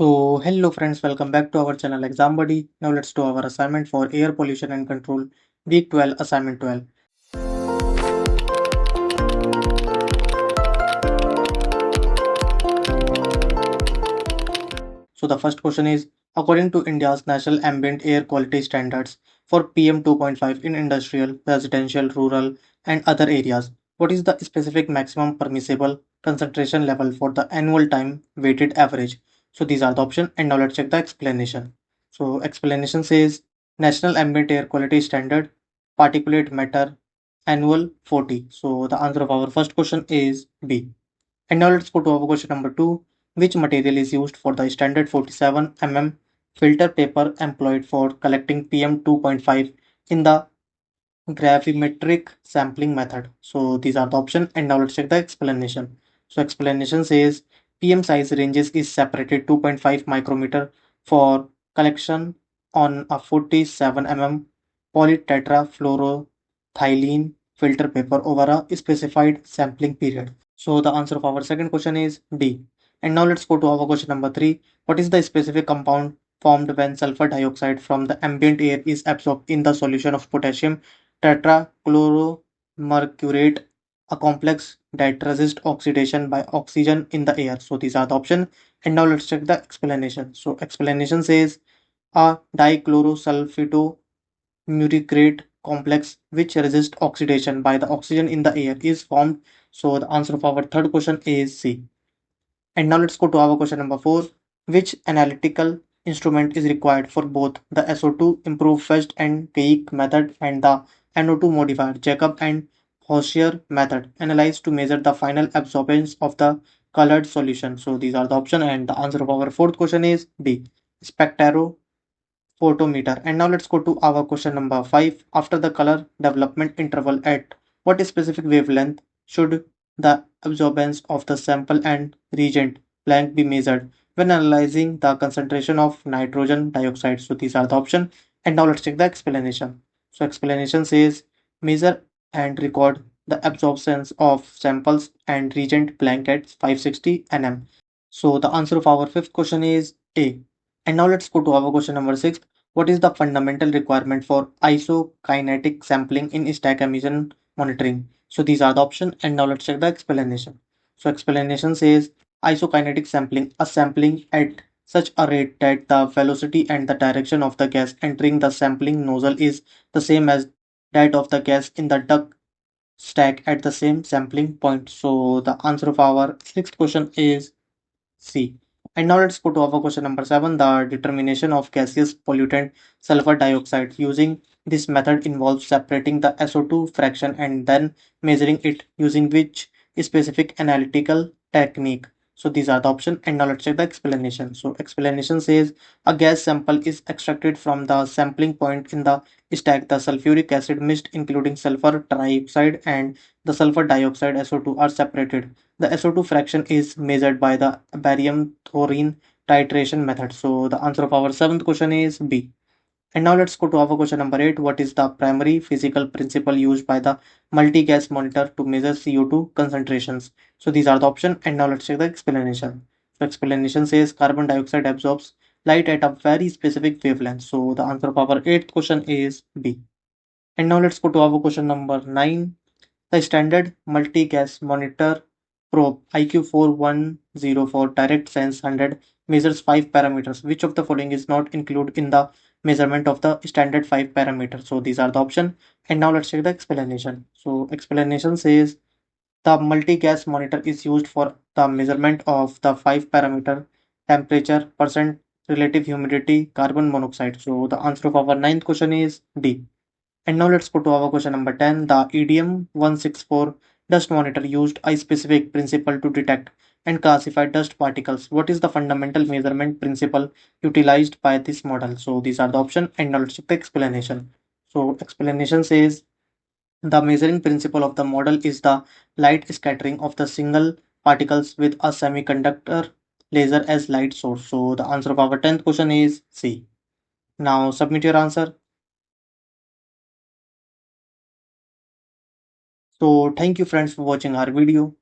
Hello friends, welcome back to our channel Exam Buddy. Now let's do our assignment for Air Pollution and Control, Week 12, Assignment 12. So the first question is, according to India's National Ambient Air Quality Standards for PM 2.5 in industrial, residential, rural and other areas, what is the specific maximum permissible concentration level for the annual time weighted average? So these are the options and now let's check the explanation. So explanation says National Ambient Air Quality Standard particulate matter annual 40. So the answer of our first question is B. And now let's go to our question number 2. Which material is used for the standard 47 filter paper employed for collecting PM 2.5 in the gravimetric sampling method? So these are the options and now let's check the explanation. So explanation says PM size ranges is separated 2.5 micrometer for collection on a 47 polytetrafluoroethylene filter paper over a specified sampling period. So the answer of our second question is D. And now let's go to our question number 3. What is the specific compound formed when sulfur dioxide from the ambient air is absorbed in the solution of potassium tetrachloromercurate, a complex that resists oxidation by oxygen in the air? So these are the options. And now let's check the explanation. So explanation says a dichlorosulfido muricrate complex which resists oxidation by the oxygen in the air is formed. So the answer of our third question is C. And now let's go to our question number 4. Which analytical instrument is required for both the SO2 improved fetched and Keik method and the NO2 modifier Jacob and Hauser method analyzed to measure the final absorbance of the colored solution? So these are the options and the answer of our fourth question is D. Spectro photometer. And now let's go to our question number 5. After the color development interval, at what specific wavelength should the absorbance of the sample and reagent blank be measured when analyzing the concentration of nitrogen dioxide? So these are the options. And now let's check the explanation. So explanation says measure and record the absorptions of samples and reagent blank at 560 nm. So the answer of our fifth question is A. And now let's go to our question number 6. What is the fundamental requirement for isokinetic sampling in stack emission monitoring? So these are the options and now let's check the explanation. So explanation says isokinetic sampling, a sampling at such a rate that the velocity and the direction of the gas entering the sampling nozzle is the same as that of the gas in the duct stack at the same sampling point. So the answer of our sixth question is C. And now let's go to our question number 7. The determination of gaseous pollutant sulfur dioxide using this method involves separating the SO2 fraction and then measuring it using which specific analytical technique? So these are the options and now let's check the explanation. So explanation says a gas sample is extracted from the sampling point in the stack. The sulfuric acid mixed including sulfur trioxide and the sulfur dioxide SO2 are separated. The SO2 fraction is measured by the barium thorium titration method. So the answer of our seventh question is B. And now let's go to our question number 8. What is the primary physical principle used by the multi-gas monitor to measure CO2 concentrations? So these are the options and now let's check the explanation. So explanation says carbon dioxide absorbs light at a very specific wavelength. So the answer of our eighth question is B. And now let's go to our question number 9. The standard multi-gas monitor probe IQ4104 Direct Sense 100 measures 5 parameters. Which of the following is not included in the measurement of the standard 5 parameters? So these are the options. And now let's check the explanation. So explanation says the multi-gas monitor is used for the measurement of the 5 parameter temperature, percent relative humidity, carbon monoxide. So the answer of our ninth question is D. And now let's go to our question number 10. The EDM 164 dust monitor used a specific principle to detect and classify dust particles. What is the fundamental measurement principle utilized by this model? So these are the options and now let's check the explanation. So explanation says the measuring principle of the model is the light scattering of the single particles with a semiconductor laser as light source. So the answer of our 10th question is C. Now submit your answer. So thank you friends for watching our video.